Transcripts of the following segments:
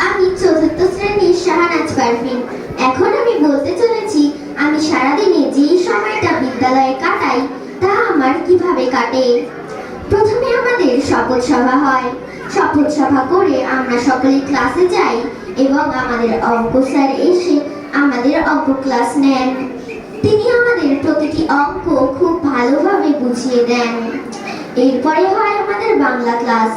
আমি চতুর্থ শ্রেণীর শাহনাজ পারভিন। এখন আমি বলতে চলেছি আমি সারাদিনে যে সময়টা বিদ্যালয়ে কাটাই তা আমার কিভাবে কাটে। প্রথমে আমাদের শপথ সভা হয়। শপথ সভা করে আমরা সকলে ক্লাসে যাই এবং আমাদের অঙ্ক স্যার এসে আমাদের অঙ্ক ক্লাস নেন। তিনি আমাদের প্রতিটি অঙ্ক খুব ভালোভাবে বুঝিয়ে দেন। এরপরে হয় আমাদের বাংলা ক্লাস।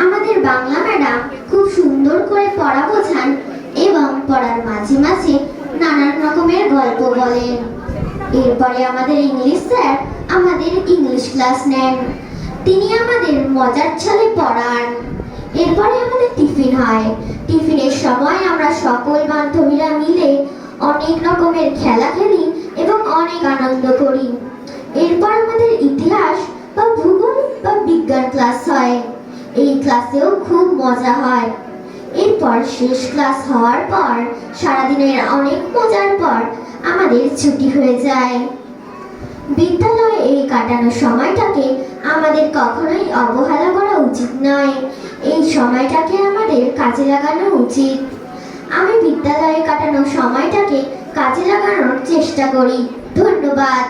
আমাদের বাংলা ম্যাডাম খুব সুন্দর করে পড়া বোঝান এবং পড়ার মাঝে মাঝে নানান রকমের গল্প বলেন। এরপরে আমাদের ইংলিশ স্যার আমাদের ইংলিশ ক্লাস নেন। তিনি আমাদের মজার ছলে পড়ান। এরপরে আমাদের টিফিন হয়। টিফিনের সময় আমরা সকল বান্ধবীরা মিলে অনেক রকমের খেলা খেলি এবং অনেক আনন্দ করি। এরপর আমাদের ইতিহাস বা ভূগোল বা বিজ্ঞান ক্লাস হয়। এই ক্লাসেও খুব মজা হয়। এরপর শেষ ক্লাস হওয়ার পর সারাদিনের অনেক মজার পর আমাদের ছুটি হয়ে যায়। বিদ্যালয়ে এই কাটানো সময়টাকে আমাদের কখনোই অবহেলা করা উচিত নয়। এই সময়টাকে আমাদের কাজে লাগানো উচিত। আমি বিদ্যালয়ে কাটানো সময়টাকে কাজে লাগানোর চেষ্টা করি। ধন্যবাদ।